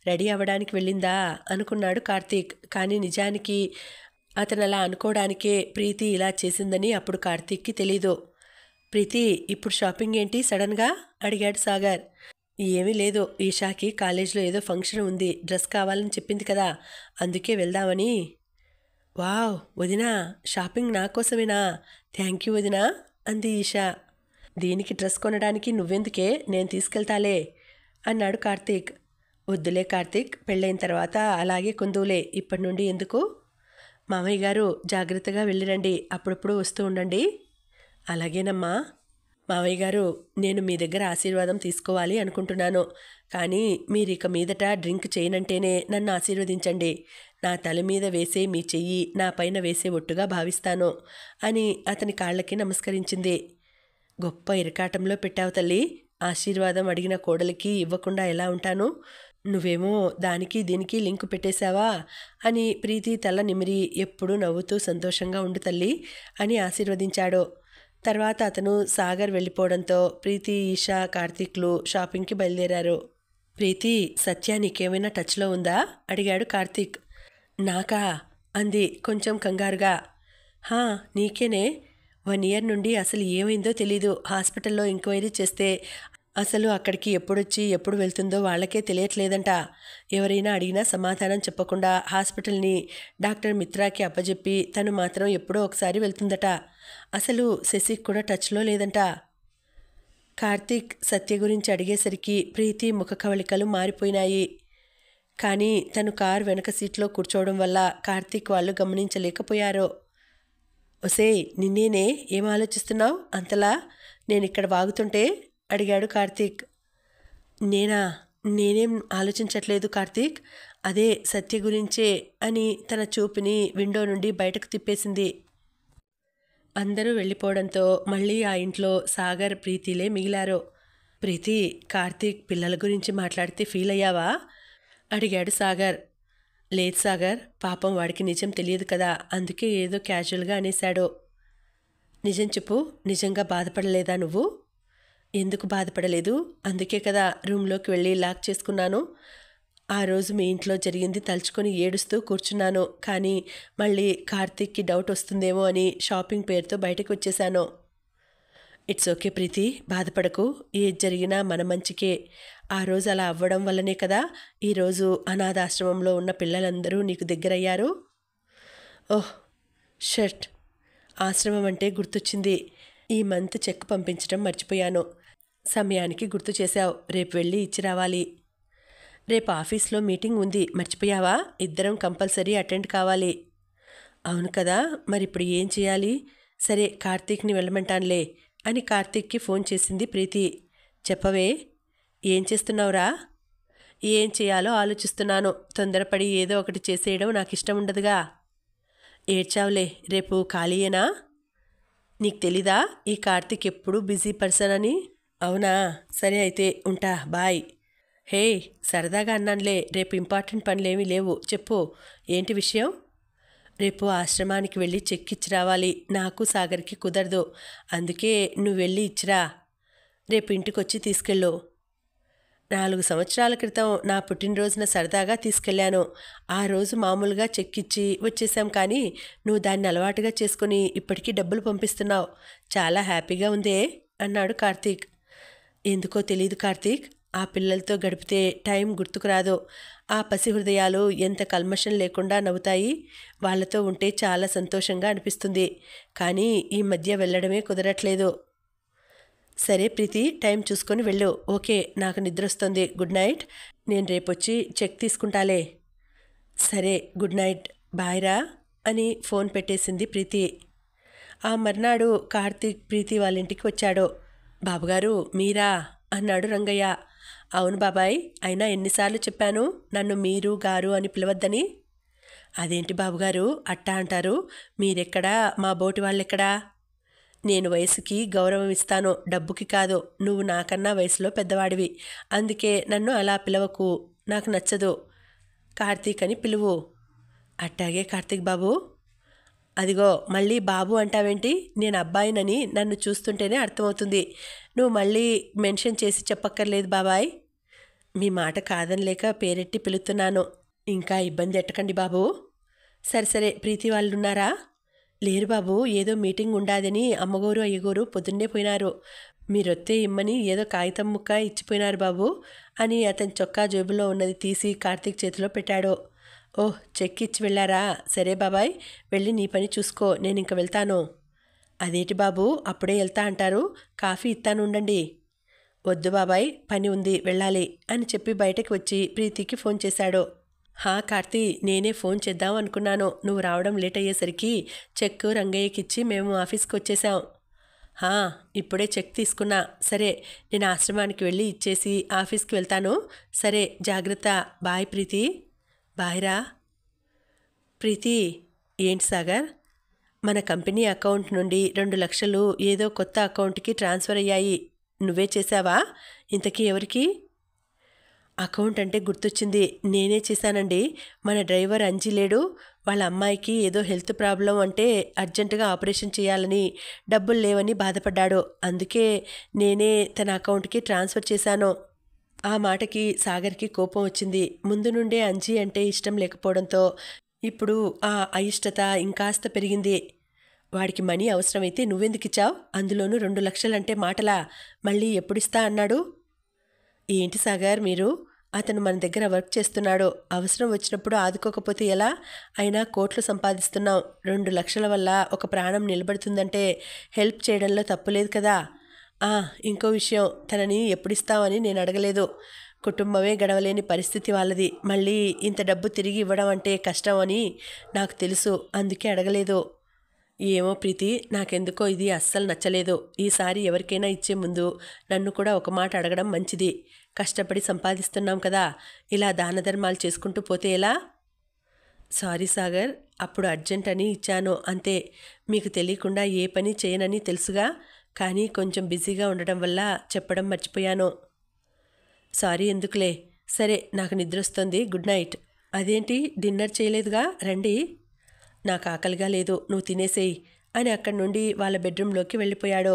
రెడీ అవ్వడానికి వెళ్ళిందా అనుకున్నాడు కార్తీక్. కానీ నిజానికి అతను అలా అనుకోవడానికే ప్రీతి ఇలా చేసిందని అప్పుడు కార్తీక్కి తెలీదు. ప్రీతి, ఇప్పుడు షాపింగ్ ఏంటి సడన్గా అడిగాడు సాగర్. ఏమీ లేదు, ఈషాకి కాలేజ్లో ఏదో ఫంక్షన్ ఉంది, డ్రెస్ కావాలని చెప్పింది కదా, అందుకే వెళ్దామని. వావ్ వదినా, షాపింగ్ నా కోసమేనా? థ్యాంక్ యూ వదినా అంది ఈషా. దీనికి డ్రెస్ కొనడానికి నువ్వెందుకే, నేను తీసుకెళ్తాలే అన్నాడు కార్తీక్. వద్దులే కార్తీక్, పెళ్ళైన తర్వాత అలాగే కొందువులే, ఇప్పటి నుండి ఎందుకు? మామయ్య గారు జాగ్రత్తగా వెళ్ళిరండి, అప్పుడప్పుడు వస్తూ ఉండండి. అలాగేనమ్మా. మామయ్య గారు, నేను మీ దగ్గర ఆశీర్వాదం తీసుకోవాలి అనుకుంటున్నాను, కానీ మీరు ఇక మీదట డ్రింక్ చేయనంటేనే నన్ను ఆశీర్వదించండి. నా తల మీద వేసే మీ చెయ్యి నా పైన వేసే ఒట్టుగా భావిస్తాను అని అతని కాళ్ళకి నమస్కరించింది. గొప్ప ఇరకాటంలో పెట్టావు తల్లి. ఆశీర్వాదం అడిగిన కోడలికి ఇవ్వకుండా ఎలా ఉంటాను? నువ్వేమో దానికి దీనికి లింకు పెట్టేశావా అని ప్రీతి తల నిమిరి ఎప్పుడూ నవ్వుతూ సంతోషంగా ఉండు తల్లి అని ఆశీర్వదించాడు. తర్వాత అతను సాగర్ వెళ్ళిపోవడంతో ప్రీతి, ఈషా, కార్తీక్లు షాపింగ్కి బయలుదేరారు. ప్రీతి, సత్య నీకేమైనా టచ్లో ఉందా అడిగాడు కార్తీక్. నాకా అంది కొంచెం కంగారుగా. నీకేనే. 1 ఇయర్ నుండి అసలు ఏమైందో తెలీదు. హాస్పిటల్లో ఎంక్వైరీ చేస్తే అసలు అక్కడికి ఎప్పుడొచ్చి ఎప్పుడు వెళ్తుందో వాళ్ళకే తెలియట్లేదంట. ఎవరైనా అడిగినా సమాధానం చెప్పకుండా హాస్పిటల్ని డాక్టర్ మిత్రాకి అప్పజెప్పి తను మాత్రం ఎప్పుడో ఒకసారి వెళ్తుందట. అసలు శశికి కూడా టచ్లో లేదంట. కార్తీక్ సత్య గురించి అడిగేసరికి ప్రీతి ముఖ కవళికలు మారిపోయినాయి. కానీ తను కారు వెనక సీట్లో కూర్చోవడం వల్ల కార్తీక్ వాళ్ళు గమనించలేకపోయారు. ఒసేయ్, నిన్నేనే, ఏం ఆలోచిస్తున్నావు అంతలా నేనిక్కడ వాగుతుంటే అడిగాడు కార్తీక్. నేనేం ఆలోచించట్లేదు కార్తీక్, అదే సత్య గురించే అని తన చూపుని విండో నుండి బయటకు తిప్పేసింది. అందరూ వెళ్ళిపోవడంతో మళ్ళీ ఆ ఇంట్లో సాగర్, ప్రీతిలే మిగిలారు. ప్రీతి, కార్తీక్ పిల్లల గురించి మాట్లాడితే ఫీల్ అయ్యావా అడిగాడు సాగర్. లేదు సాగర్, పాపం వాడికి నిజం తెలియదు కదా, అందుకే ఏదో క్యాజువల్గా అనేశాడు. నిజం చెప్పు, నిజంగా బాధపడలేదా నువ్వు? ఎందుకు బాధపడలేదు? అందుకే కదా రూమ్లోకి వెళ్ళి లాక్ చేసుకున్నాను. ఆ రోజు మీ ఇంట్లో జరిగింది తలుచుకొని ఏడుస్తూ కూర్చున్నాను, కానీ మళ్ళీ కార్తీక్కి డౌట్ వస్తుందేమో అని షాపింగ్ పేరుతో బయటకు వచ్చేశాను. ఇట్స్ ఓకే ప్రీతి, బాధపడకు. ఏది జరిగినా మన మంచికే. ఆ రోజు అలా అవ్వడం వల్లనే కదా ఈరోజు అనాథాశ్రమంలో ఉన్న పిల్లలందరూ నీకు దగ్గరయ్యారు. ఓహ్ షట్, ఆశ్రమం అంటే గుర్తొచ్చింది. ఈ మంత్ చెక్ పంపించడం మర్చిపోయాను. సమయానికి గుర్తు చేశావు. రేపు వెళ్ళి ఇచ్చి రావాలి. రేపు ఆఫీస్లో మీటింగ్ ఉంది, మర్చిపోయావా? ఇద్దరం కంపల్సరీ అటెండ్ కావాలి. అవును కదా, మరి ఇప్పుడు ఏం చేయాలి? సరే, కార్తీక్ని వెళ్ళమంటానులే అని కార్తీక్కి ఫోన్ చేసింది ప్రీతి. చెప్పవే, ఏం చేస్తున్నావురా? ఏం చేయాలో ఆలోచిస్తున్నాను. తొందరపడి ఏదో ఒకటి చేసేయడం నాకు ఇష్టం ఉండదుగా. ఏడ్చావులే, రేపు ఖాళీయేనా? నీకు తెలీదా ఈ కార్తీక్ ఎప్పుడూ బిజీ పర్సన్ అని? అవునా, సరే అయితే ఉంటా, బాయ్. హే, సరదాగా అన్నానులే, రేపు ఇంపార్టెంట్ పనులేమీ లేవు. చెప్పు, ఏంటి విషయం? రేపు ఆశ్రమానికి వెళ్ళి చెక్ ఇచ్చి రావాలి. నాకు సాగర్కి కుదరదు, అందుకే నువ్వు వెళ్ళి ఇచ్చిరా. రేపు ఇంటికొచ్చి తీసుకెళ్ళు. 4 సంవత్సరాల క్రితం నా పుట్టినరోజున సరదాగా తీసుకెళ్లాను. ఆ రోజు మామూలుగా చెక్ ఇచ్చి వచ్చేసాం, కానీ నువ్వు దాన్ని అలవాటుగా చేసుకుని ఇప్పటికీ డబ్బులు పంపిస్తున్నావు. చాలా హ్యాపీగా ఉందే అన్నాడు కార్తీక్. ఎందుకో తెలీదు కార్తీక్, ఆ పిల్లలతో గడిపితే టైం గుర్తుకు రాదు. ఆ పసి హృదయాలు ఎంత కల్మషం లేకుండా నవ్వుతాయి. వాళ్ళతో ఉంటే చాలా సంతోషంగా అనిపిస్తుంది, కానీ ఈ మధ్య వెళ్ళడమే కుదరట్లేదు. సరే ప్రీతి, టైం చూసుకొని వెళ్ళు. ఓకే, నాకు నిద్ర వస్తుంది. Good night. నేను రేపొచ్చి చెక్ తీసుకుంటాలే. సరే, గుడ్ నైట్, బాయ్రా అని ఫోన్ పెట్టేసింది ప్రీతి. ఆ మర్నాడు కార్తీక్ ప్రీతి వాళ్ళ ఇంటికి వచ్చాడు. బాబుగారు మీరా అన్నాడు రంగయ్య. అవును బాబాయ్, అయినా ఎన్నిసార్లు చెప్పాను నన్ను మీరు గారు అని పిలవద్దని? అదేంటి బాబుగారు అట్టా అంటారు? మీరెక్కడా, మా బోటి వాళ్ళెక్కడా? నేను వయసుకి గౌరవం ఇస్తాను, డబ్బుకి కాదు. నువ్వు నాకన్నా వయసులో పెద్దవాడివి, అందుకే నన్ను అలా పిలవకు, నాకు నచ్చదు. కార్తీక్ అని పిలువు. అట్టాగే కార్తీక్ బాబు. అదిగో మళ్ళీ బాబు అంటావేంటి? నేను అబ్బాయినని నన్ను చూస్తుంటేనే అర్థమవుతుంది. నువ్వు మళ్ళీ మెన్షన్ చేసి చెప్పక్కర్లేదు బాబాయ్. మీ మాట కాదనిలేక పేరెట్టి పిలుస్తున్నాను. ఇంకా ఇబ్బంది ఎట్టకండి బాబు. సరే సరే, ప్రీతి వాళ్ళు ఉన్నారా? లేరు బాబు, ఏదో మీటింగ్ ఉండాదని అమ్మగోరు అయ్యగోరు పొద్దున్నే పోయినారు. మీరొత్తే ఇమ్మని ఏదో కాగితం ముక్క ఇచ్చిపోయినారు బాబు అని అతని చొక్కా జేబులో ఉన్నది తీసి కార్తీక్ చేతిలో పెట్టాడు. ఓహ్, చెక్ ఇచ్చి వెళ్ళారా? సరే బాబాయ్, వెళ్ళి నీ పని చూసుకో, నేను ఇంక వెళ్తాను. అదేంటి బాబు, అప్పుడే వెళ్తా అంటారు? కాఫీ ఇస్తాను ఉండండి. వద్దు బాబాయ్, పని ఉంది, వెళ్ళాలి అని చెప్పి బయటకు వచ్చి ప్రీతికి ఫోన్ చేశాడు. హా కార్తీ, నేనే ఫోన్ చేద్దాం అనుకున్నాను. నువ్వు రావడం లేట్ అయ్యేసరికి చెక్ రంగయ్యకిచ్చి మేము ఆఫీస్కి వచ్చేసాం. హా, ఇప్పుడే చెక్ తీసుకున్నా. సరే, నేను ఆశ్రమానికి వెళ్ళి ఇచ్చేసి ఆఫీస్కి వెళ్తాను. సరే, జాగ్రత్త. బాయ్ ప్రీతి. బాయ్రా. ప్రీతి. ఏంటి సాగర్? మన కంపెనీ అకౌంట్ నుండి 2 లక్షలు ఏదో కొత్త అకౌంట్కి ట్రాన్స్ఫర్ అయ్యాయి. నువ్వే చేశావా? ఇంతకీ ఎవరికి? అకౌంట్ అంటే గుర్తొచ్చింది, నేనే చేశానండి. మన డ్రైవర్ అంజీ లేడు, వాళ్ళ అమ్మాయికి ఏదో హెల్త్ ప్రాబ్లం అంటే అర్జెంటుగా ఆపరేషన్ చేయాలని డబ్బులు లేవని బాధపడ్డాడు. అందుకే నేనే తన అకౌంట్కి ట్రాన్స్ఫర్ చేశాను. ఆ మాటకి సాగర్కి కోపం వచ్చింది. ముందు నుండే అంజీ అంటే ఇష్టం లేకపోవడంతో ఇప్పుడు ఆ అయిష్టత ఇంకాస్త పెరిగింది. వాడికి మనీ అవసరమైతే నువ్వెందుకిచ్చావు? అందులోనూ 2 లక్షలంటే మాటలా? మళ్ళీ ఎప్పుడిస్తా అన్నాడు? ఏంటి సాగర్ మీరు? అతను మన దగ్గర వర్క్ చేస్తున్నాడు. అవసరం వచ్చినప్పుడు ఆదుకోకపోతే ఎలా? అయినా కోట్లు సంపాదిస్తున్నాం. 2 లక్షల వల్ల ఒక ప్రాణం నిలబడుతుందంటే హెల్ప్ చేయడంలో తప్పులేదు కదా. ఇంకో విషయం, తనని ఎప్పుడిస్తావని నేను అడగలేదు. కుటుంబమే గడవలేని పరిస్థితి వాళ్ళది. మళ్ళీ ఇంత డబ్బు తిరిగి ఇవ్వడం అంటే కష్టం అని నాకు తెలుసు. అందుకే అడగలేదు. ఏమో ప్రీతి, నాకెందుకో ఇది అస్సలు నచ్చలేదు. ఈసారి ఎవరికైనా ఇచ్చే ముందు నన్ను కూడా ఒక మాట అడగడం మంచిది. కష్టపడి సంపాదిస్తున్నాం కదా, ఇలా దాన ధర్మాలు చేసుకుంటూ పోతే ఎలా? సారీ సాగర్, అప్పుడు అర్జెంట్ అని ఇచ్చాను అంతే. మీకు తెలియకుండా ఏ పని చేయనని తెలుసుగా, కానీ కొంచెం బిజీగా ఉండడం వల్ల చెప్పడం మర్చిపోయాను. సారీ ఎందుకులే. సరే, నాకు నిద్రొస్తుంది. Good night. అదేంటి, డిన్నర్ చేయలేదుగా? రండి. నాకు ఆకలిగా లేదు, నువ్వు తినేసేయి అని అక్కడి నుండి వాళ్ళ బెడ్రూమ్లోకి వెళ్ళిపోయాడు.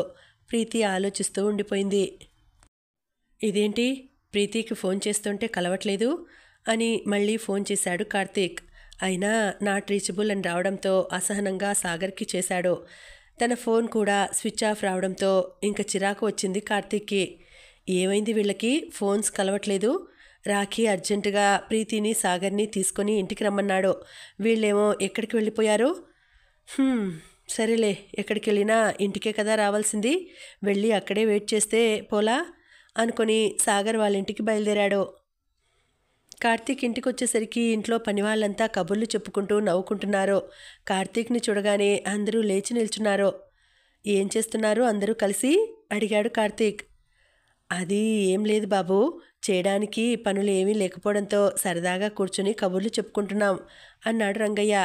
ప్రీతి ఆలోచిస్తూ ఉండిపోయింది. ఇదేంటి, ప్రీతికి ఫోన్ చేస్తుంటే కలవట్లేదు అని మళ్ళీ ఫోన్ చేశాడు కార్తీక్. అయినా నాట్ రీచబుల్ అని రావడంతో అసహనంగా సాగర్కి చేశాడు. తన ఫోన్ కూడా స్విచ్ ఆఫ్ రావడంతో ఇంక చిరాకు వచ్చింది కార్తీక్కి. ఏమైంది వీళ్ళకి, ఫోన్స్ కలవట్లేదు? రాఖీ అర్జెంటుగా ప్రీతిని సాగర్ని తీసుకొని ఇంటికి రమ్మన్నాడు. వీళ్ళేమో ఎక్కడికి వెళ్ళిపోయారు? సరేలే, ఎక్కడికి వెళ్ళినా ఇంటికే కదా రావాల్సింది. వెళ్ళి అక్కడే వెయిట్ చేస్తే పోలా అనుకొని సాగర్ వాళ్ళ ఇంటికి బయలుదేరాడు. కార్తీక్ ఇంటికి వచ్చేసరికి ఇంట్లో పని వాళ్ళంతా కబుర్లు చెప్పుకుంటూ నవ్వుకుంటున్నారు. కార్తీక్ని చూడగానే అందరూ లేచి నిల్చున్నారు. ఏం చేస్తున్నారు అందరూ కలిసి అడిగాడు కార్తీక్. అది ఏం లేదు బాబు, చేయడానికి పనులు ఏమీ లేకపోవడంతో సరదాగా కూర్చుని కబుర్లు చెప్పుకుంటున్నాం అన్నాడు రంగయ్య.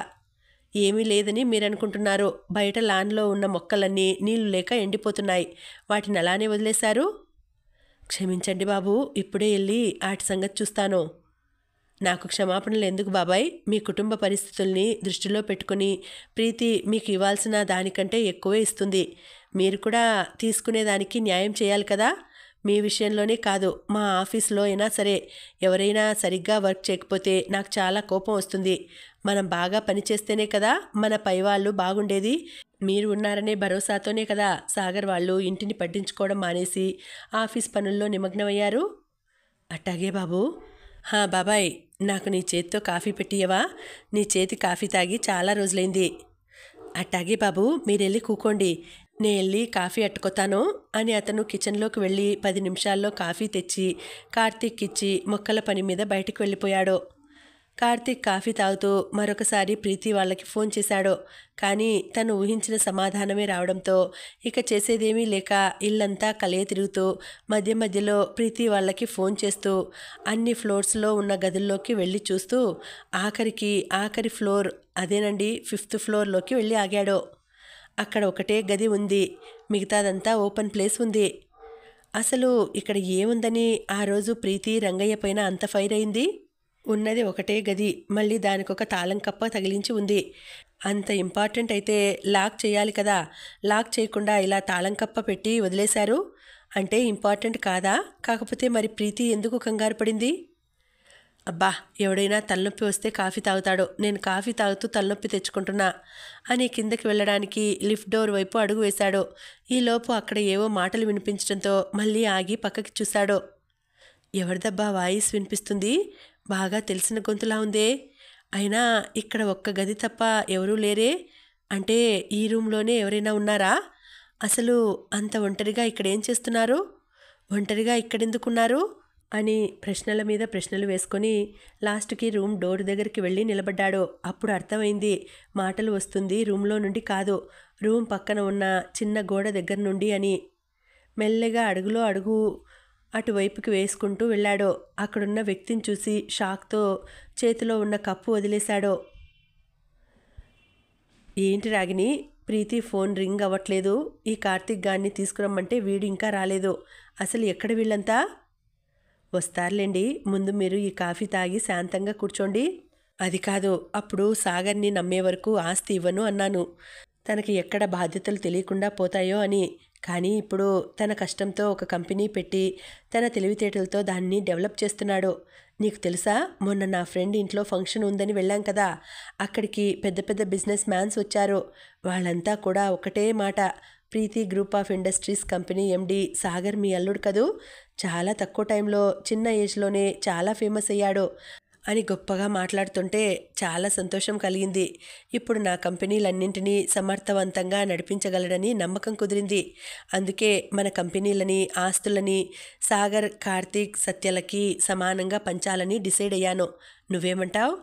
ఏమీ లేదని మీరనుకుంటున్నారు. బయట లాన్లో ఉన్న మొక్కలన్నీ నీళ్లు లేక ఎండిపోతున్నాయి. వాటిని అలానే వదిలేశారు. క్షమించండి బాబు, ఇప్పుడే వెళ్ళి వాటి సంగతి చూస్తాను. నాకు క్షమాపణలు ఎందుకు బాబాయ్? మీ కుటుంబ పరిస్థితుల్ని దృష్టిలో పెట్టుకుని ప్రీతి మీకు ఇవ్వాల్సిన దానికంటే ఎక్కువే ఇస్తుంది. మీరు కూడా తీసుకునేదానికి న్యాయం చేయాలి కదా. మీ విషయంలోనే కాదు, మా ఆఫీస్లో అయినా సరే ఎవరైనా సరిగ్గా వర్క్ చేయకపోతే నాకు చాలా కోపం వస్తుంది. మనం బాగా పనిచేస్తేనే కదా మన పై వాళ్ళు బాగుండేది. మీరు ఉన్నారనే భరోసాతోనే కదా సాగర్ వాళ్ళు ఇంటిని పట్టించుకోవడం మానేసి ఆఫీస్ పనుల్లో నిమగ్నమయ్యారు. అట్టాగే బాబు. బాబాయ్, నాకు నీ చేతితో కాఫీ పెట్టియవా? నీ చేతి కాఫీ తాగి చాలా రోజులైంది. అట్టాగే బాబు, మీరెళ్ళి కూకోండి, నేను వెళ్ళి కాఫీ అట్టుకొతాను అని అతను కిచెన్లోకి వెళ్ళి 10 నిమిషాల్లో కాఫీ తెచ్చి కార్తీక్ ఇచ్చి మొక్కల పని మీద బయటకు వెళ్ళిపోయాడు. కార్తీక్ కాఫీ తాగుతూ మరొకసారి ప్రీతి వాళ్ళకి ఫోన్ చేశాడు. కానీ తను ఊహించిన సమాధానమే రావడంతో ఇక చేసేదేమీ లేక ఇల్లంతా కలియ తిరుగుతూ మధ్య మధ్యలో ప్రీతి వాళ్ళకి ఫోన్ చేస్తూ అన్ని ఫ్లోర్స్లో ఉన్న గదుల్లోకి వెళ్ళి చూస్తూ ఆఖరి ఫ్లోర్, అదేనండి 5th ఫ్లోర్లోకి వెళ్ళి ఆగాడు. అక్కడ ఒకటే గది ఉంది, మిగతాదంతా ఓపెన్ ప్లేస్ ఉంది. అసలు ఇక్కడ ఏముందని ఆ రోజు ప్రీతి రంగయ్య పైన అంత ఫైర్ అయింది? ఉన్నది ఒకటే గది, మళ్ళీ దానికొక తాళం కప్ప తగిలించి ఉంది. అంత ఇంపార్టెంట్ అయితే లాక్ చేయాలి కదా. లాక్ చేయకుండా ఇలా తాళం కప్ప పెట్టి వదిలేశారు అంటే ఇంపార్టెంట్ కాదా? కాకపోతే మరి ప్రీతి ఎందుకు కంగారు పడింది? అబ్బా, ఎవడైనా తలనొప్పి వస్తే కాఫీ తాగుతాడు, నేను కాఫీ తాగుతూ తలనొప్పి తెచ్చుకుంటున్నా అని కిందకి వెళ్ళడానికి లిఫ్ట్ డోర్ వైపు అడుగు వేశాడు. ఈలోపు అక్కడ ఏవో మాటలు వినిపించడంతో మళ్ళీ ఆగి పక్కకి చూశాడు. ఎవరిదబ్బా వాయిస్ వినిపిస్తుంది? బాగా తెలిసిన గొంతులా ఉందే. అయినా ఇక్కడ ఒక్క గది తప్ప ఎవరూ లేరే. అంటే ఈ రూమ్లోనే ఎవరైనా ఉన్నారా? అసలు అంత ఒంటరిగా ఇక్కడేం చేస్తున్నారు? ఒంటరిగా ఇక్కడెందుకున్నారు అని ప్రశ్నల మీద ప్రశ్నలు వేసుకొని లాస్ట్కి రూమ్ డోర్ దగ్గరికి వెళ్ళి నిలబడ్డాడు. అప్పుడు అర్థమైంది మాటలు వస్తుంది రూమ్లో నుండి కాదు, రూమ్ పక్కన ఉన్న చిన్న గోడ దగ్గర నుండి అని. మెల్లగా అడుగులో అడుగు అటువైపుకి వేసుకుంటూ వెళ్ళాడు. అక్కడున్న వ్యక్తిని చూసి షాక్తో చేతిలో ఉన్న కప్పు వదిలేశాడు. ఏంటి రాగిని, ప్రీతి ఫోన్ రింగ్ అవ్వట్లేదు. ఈ కార్తీక్ గారిని తీసుకురమ్మంటే వీడు ఇంకా రాలేదు. అసలు ఎక్కడ వీళ్ళంతా? వస్తారులేండి, ముందు మీరు ఈ కాఫీ తాగి శాంతంగా కూర్చోండి. అది కాదు, అప్పుడు సాగర్ని నమ్మే వరకు ఆస్తి ఇవ్వను అన్నాను, తనకి ఎక్కడ బాధ్యతలు తెలియకుండా పోతాయో అని. కానీ ఇప్పుడు తన కష్టంతో ఒక కంపెనీ పెట్టి తన తెలివితేటలతో దాన్ని డెవలప్ చేస్తున్నాడు. నీకు తెలుసా, మొన్న నా ఫ్రెండ్ ఇంట్లో ఫంక్షన్ ఉందని వెళ్ళాం కదా, అక్కడికి పెద్ద పెద్ద బిజినెస్ మ్యాన్స్ వచ్చారు. వాళ్ళంతా కూడా ఒకటే మాట, Preethi group of industries company MD Sagar మీ అల్లుడు కదూ, చాలా తక్కువ టైంలో చిన్న ఏజ్లోనే చాలా ఫేమస్ అయ్యాడు అని గొప్పగా మాట్లాడుతుంటే చాలా సంతోషం కలిగింది. ఇప్పుడు నా కంపెనీలన్నింటినీ సమర్థవంతంగా నడిపించగలడని నమ్మకం కుదిరింది. అందుకే మన కంపెనీలని, ఆస్తులని సాగర్, కార్తీక్, సత్యలకి సమానంగా పంచాలని డిసైడ్ అయ్యాను. నువ్వేమంటావు?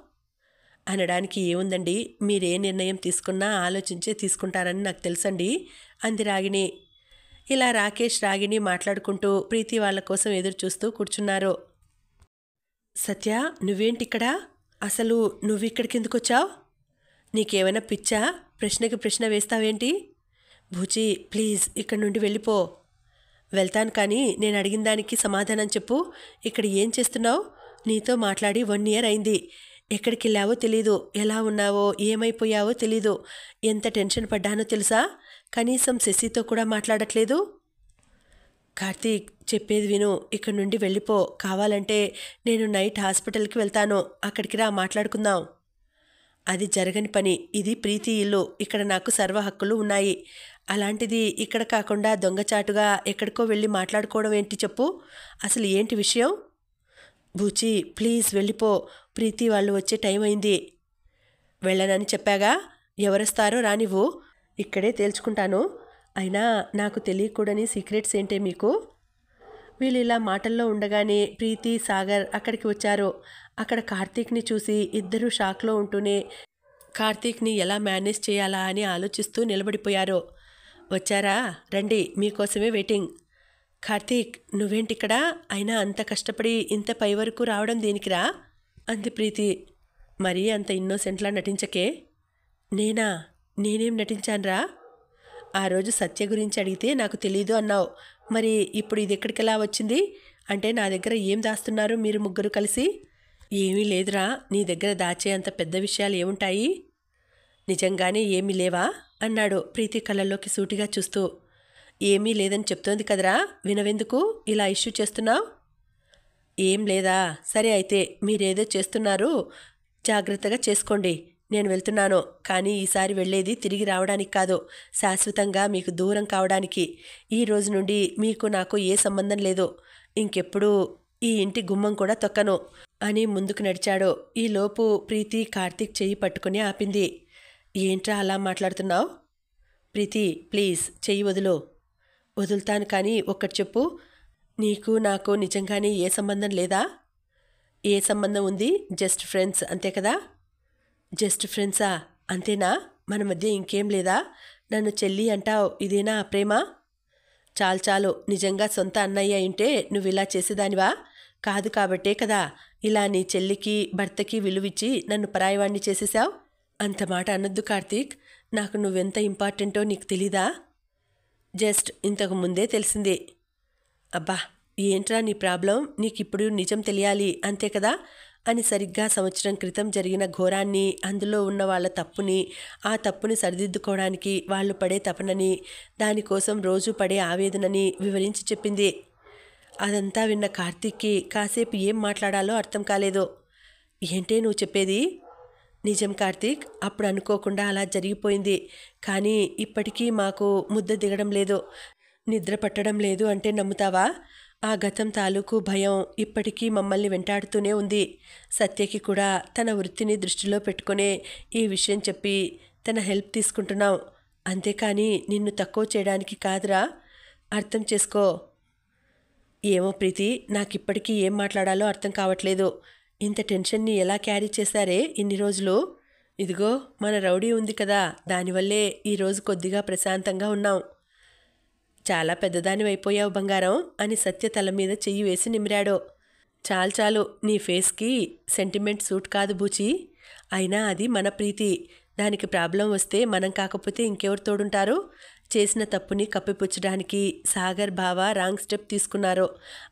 అనడానికి ఏముందండి, మీరే నిర్ణయం తీసుకున్నా ఆలోచించే తీసుకుంటారని నాకు తెలుసండి అంది రాగిణి. ఇలా రాకేష్, రాగిణి మాట్లాడుకుంటూ ప్రీతి వాళ్ళ కోసం ఎదురు చూస్తూ కూర్చున్నారు. సత్య, నువ్వేంటిక్కడ? అసలు నువ్విక్కడికి ఎందుకు వచ్చావు? నీకేమైనా పిచ్చా? ప్రశ్నకి ప్రశ్న వేస్తావేంటి? భూచి, ప్లీజ్ ఇక్కడి నుండి వెళ్ళిపో. వెళ్తాను, కానీ నేను అడిగిన దానికి సమాధానం చెప్పు. ఇక్కడ ఏం చేస్తున్నావు? నీతో మాట్లాడి 1 year అయింది. ఎక్కడికి వెళ్ళావో తెలీదు, ఎలా ఉన్నావో ఏమైపోయావో తెలీదు. ఎంత టెన్షన్ పడ్డానో తెలుసా? కనీసం శశితో కూడా మాట్లాడట్లేదు. కార్తీక్, చెప్పేది విను, ఇక్కడి నుండి వెళ్ళిపో. కావాలంటే నేను నైట్ హాస్పిటల్కి వెళ్తాను, అక్కడికి రా, మాట్లాడుకుందాం. అది జరగని పని. ఇది ప్రీతి ఇల్లు, ఇక్కడ నాకు సర్వ హక్కులు ఉన్నాయి. అలాంటిది ఇక్కడ కాకుండా దొంగచాటుగా ఎక్కడికో వెళ్ళి మాట్లాడుకోవడం ఏంటి చెప్పు? అసలు ఏంటి విషయం? బూచి, ప్లీజ్ వెళ్ళిపో. ప్రీతి వాళ్ళు వచ్చే టైం అయింది. వెళ్ళనని చెప్పాగా, ఎవరొస్తారో రానివ్వు, ఇక్కడే తేల్చుకుంటాను. అయినా నాకు తెలియకూడని సీక్రెట్స్ ఏంటే మీకు? వీళ్ళు ఇలా మాటల్లో ఉండగానే ప్రీతి, సాగర్ అక్కడికి వచ్చారు. అక్కడ కార్తీక్ని చూసి ఇద్దరూ షాక్లో ఉంటూనే కార్తీక్ని ఎలా మేనేజ్ చేయాలా అని ఆలోచిస్తూ నిలబడిపోయారు. వచ్చారా? రండి, మీకోసమే వెయిటింగ్. కార్తీక్, నువ్వేంటిక్కడ? అయినా అంత కష్టపడి ఇంత పై వరకు రావడం దేనికిరా అంది ప్రీతి. మరీ అంత ఇన్నోసెంట్లా నటించకే. నేనేం నటించానురా? ఆ రోజు సత్య గురించి అడిగితే నాకు తెలీదు అన్నావు. మరి ఇప్పుడు ఇది ఎక్కడికెలా వచ్చింది? అంటే నా దగ్గర ఏం దాస్తున్నారు మీరు ముగ్గురు కలిసి? ఏమీ లేదురా, నీ దగ్గర దాచే అంత పెద్ద విషయాలు ఏముంటాయి? నిజంగానే ఏమీ లేవా అన్నాడు ప్రీతి కళ్ళల్లోకి సూటిగా చూస్తూ. ఏమీ లేదని చెప్తోంది కదరా, వినవెందుకు ఇలా ఇష్యూ చేస్తున్నావు? ఏం లేదా? సరే అయితే మీరేదో చేస్తున్నారు, జాగ్రత్తగా చేసుకోండి. నేను వెళ్తున్నాను, కానీ ఈసారి వెళ్ళేది తిరిగి రావడానికి కాదు, శాశ్వతంగా మీకు దూరం కావడానికి. ఈ రోజు నుండి మీకు నాకు ఏ సంబంధం లేదు. ఇంకెప్పుడు ఈ ఇంటి గుమ్మం కూడా తొక్కను అని ముందుకు నడిచాడు. ఈలోపు ప్రీతి కార్తీక్ చెయ్యి పట్టుకుని ఆపింది. ఏంట్రా అలా మాట్లాడుతున్నావు? ప్రీతి, ప్లీజ్ చెయ్యి వదులు. వదులుతాను, కానీ ఒక్కటి చెప్పు, నీకు నాకు నిజంగానే ఏ సంబంధం లేదా? ఏ సంబంధం ఉంది? జస్ట్ ఫ్రెండ్స్, అంతే కదా? జస్ట్ ఫ్రెండ్సా? అంతేనా? మన మధ్య ఇంకేం లేదా? నన్ను చెల్లి అంటావు, ఇదేనా ప్రేమ? చాలు, నిజంగా సొంత అన్నయ్య అయింటే నువ్వు ఇలా చేసేదానివా? కాదు కాబట్టే కదా ఇలా నీ చెల్లికి, భర్తకి విలువిచ్చి నన్ను పరాయివాణ్ణి చేసేసావు. అంత మాట అనొద్దు కార్తీక్, నాకు నువ్వెంత ఇంపార్టెంటో నీకు తెలీదా? జస్ట్ ఇంతకు ముందే తెలిసింది. అబ్బా, ఏంట్రా నీ ప్రాబ్లం? నీకిప్పుడు నిజం తెలియాలి, అంతే కదా అని సరిగ్గా సంవత్సరం క్రితం జరిగిన ఘోరాన్ని, అందులో ఉన్న వాళ్ళ తప్పుని, ఆ తప్పుని సరిదిద్దుకోవడానికి వాళ్ళు పడే తపనని, దానికోసం రోజు పడే ఆవేదనని వివరించి చెప్పింది. అదంతా విన్న కార్తీక్కి కాసేపు ఏం మాట్లాడాలో అర్థం కాలేదు. ఏంటే నువ్వు చెప్పేది? నిజం కార్తీక్, అప్పుడు అనుకోకుండా అలా జరిగిపోయింది. కానీ ఇప్పటికీ మాకు ముద్ద దిగడం లేదు, నిద్ర పట్టడం లేదు అంటే నమ్ముతావా? ఆ గతం తాలూకు భయం ఇప్పటికీ మమ్మల్ని వెంటాడుతూనే ఉంది. సత్యకి కూడా తన వృత్తిని దృష్టిలో పెట్టుకునే ఈ విషయం చెప్పి తన హెల్ప్ తీసుకుంటున్నాం. అంతేకాని నిన్ను తక్కువ చేయడానికి కాదురా, అర్థం చేసుకో. ఏమో ప్రీతి, నాకిప్పటికీ ఏం మాట్లాడాలో అర్థం కావట్లేదు. ఇంత టెన్షన్ని ఎలా క్యారీ చేశారే ఇన్ని రోజులు? ఇదిగో మన రౌడీ ఉంది కదా, దానివల్లే ఈరోజు కొద్దిగా ప్రశాంతంగా ఉన్నాం. చాలా పెద్దదానివైపోయావు బంగారం అని సత్య తల మీద చెయ్యి వేసి నిమిరాడు. చాలు చాలు, నీ ఫేస్కి సెంటిమెంట్ సూట్ కాదు బూచి. అయినా అది మన ప్రీతి. దానికి ప్రాబ్లం వస్తే మనం కాకపోతే ఇంకెవరు తోడుంటారు? చేసిన తప్పుని కప్పిపుచ్చడానికి సాగర్ బావ రాంగ్ స్టెప్ తీసుకున్నారు.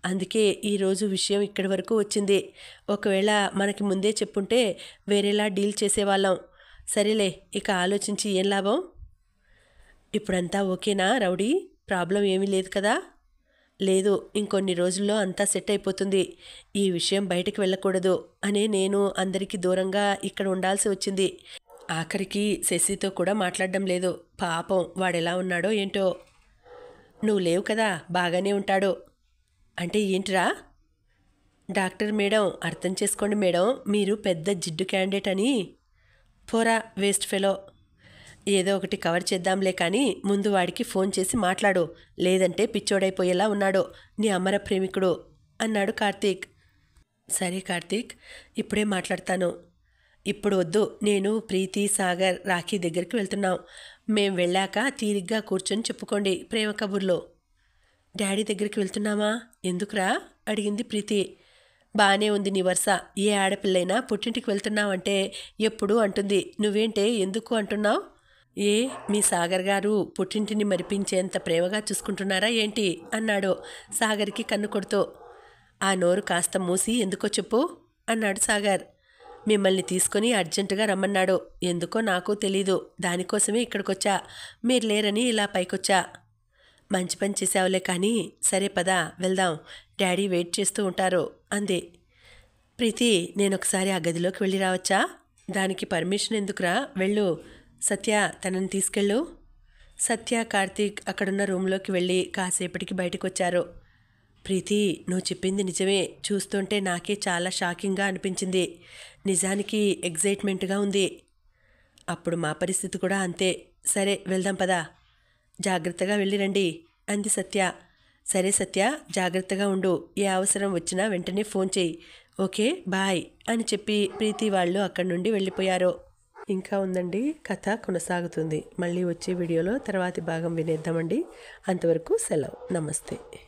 అందుకే ఈరోజు విషయం ఇక్కడి వరకు వచ్చింది. ఒకవేళ మనకి ముందే చెప్పుంటే వేరేలా డీల్ చేసేవాళ్ళం. సరేలే, ఇక ఆలోచించి ఏం లాభం? ఇప్పుడంతా ఓకేనా రౌడీ? ప్రాబ్లం ఏమీ లేదు కదా? లేదు, ఇంకొన్ని రోజుల్లో అంతా సెట్ అయిపోతుంది. ఈ విషయం బయటకు వెళ్ళకూడదు అనే నేను అందరికీ దూరంగా ఇక్కడ ఉండాల్సి వచ్చింది. ఆఖరికి శశితో కూడా మాట్లాడడం లేదు. పాపం వాడెలా ఉన్నాడో ఏంటో. నువ్వు లేవు కదా, బాగానే ఉంటాడు. అంటే ఏంటిరా? డాక్టర్ మేడం, అర్థం చేసుకోండి మేడం, మీరు పెద్ద జిడ్డు క్యాండిడేట్ అని. పోరా వేస్ట్ ఫెలో. ఏదో ఒకటి కవర్ చేద్దాంలే కానీ ముందు వాడికి ఫోన్ చేసి మాట్లాడు, లేదంటే పిచ్చోడైపోయేలా ఉన్నాడు నీ అమర ప్రేమికుడు అన్నాడు కార్తీక్. సరే కార్తీక్, ఇప్పుడే మాట్లాడతాను. ఇప్పుడు వద్దు, నేను ప్రీతి సాగర్ రాఖీ దగ్గరికి వెళ్తున్నాం. మేం వెళ్ళాక తీరిగ్గా కూర్చొని చెప్పుకోండి ప్రేమ కబుర్లో. డాడీ దగ్గరికి వెళ్తున్నామా? ఎందుకురా అడిగింది ప్రీతి. బాగానే ఉంది నీ వరుస. ఏ ఆడపిల్లైనా పుట్టింటికి వెళ్తున్నావంటే ఎప్పుడు అంటుంది. నువ్వేంటే ఎందుకు అంటున్నావు? ఏ మీ సాగర్ గారు పుట్టింటిని మరిపించేంత ప్రేమగా చూసుకుంటున్నారా ఏంటి అన్నాడు సాగర్కి కన్ను కొడుతూ. ఆ నోరు కాస్త మూసి ఎందుకో చెప్పు అన్నాడు సాగర్. మిమ్మల్ని తీసుకొని అర్జెంటుగా రమ్మన్నాడు. ఎందుకో నాకు తెలీదు, దానికోసమే ఇక్కడికొచ్చా. మీరు లేరని ఇలా పైకొచ్చా. మంచి పని చేసావులే కానీ సరే పదా వెళ్దాం, డాడీ వెయిట్ చేస్తూ ఉంటారు అంది. ప్రీతి, నేనొకసారి ఆ గదిలోకి వెళ్ళి రావచ్చా? దానికి పర్మిషన్ ఎందుకురా, వెళ్ళు. సత్య, తనని తీసుకెళ్ళు. సత్య కార్తీక్ అక్కడున్న రూమ్లోకి వెళ్ళి కాసేపటికి బయటకు వచ్చారు. ప్రీతి, నువ్వు చెప్పింది నిజమే. చూస్తుంటే నాకే చాలా షాకింగ్గా అనిపించింది. నిజానికి ఎగ్జైట్మెంట్గా ఉంది. అప్పుడు మా పరిస్థితి కూడా అంతే. సరే వెళ్దాం పదా. జాగ్రత్తగా వెళ్ళిరండి అంది సత్య. సరే సత్య, జాగ్రత్తగా ఉండు. ఏ అవసరం వచ్చినా వెంటనే ఫోన్ చేయి. ఓకే బాయ్ అని చెప్పి ప్రీతి వాళ్ళు అక్కడి నుండి వెళ్ళిపోయారు. ఇంకా ఉందండి, కథ కొనసాగుతుంది. మళ్ళీ వచ్చే వీడియోలో తర్వాతి భాగం వినేద్దామండి. అంతవరకు సెలవు. నమస్తే.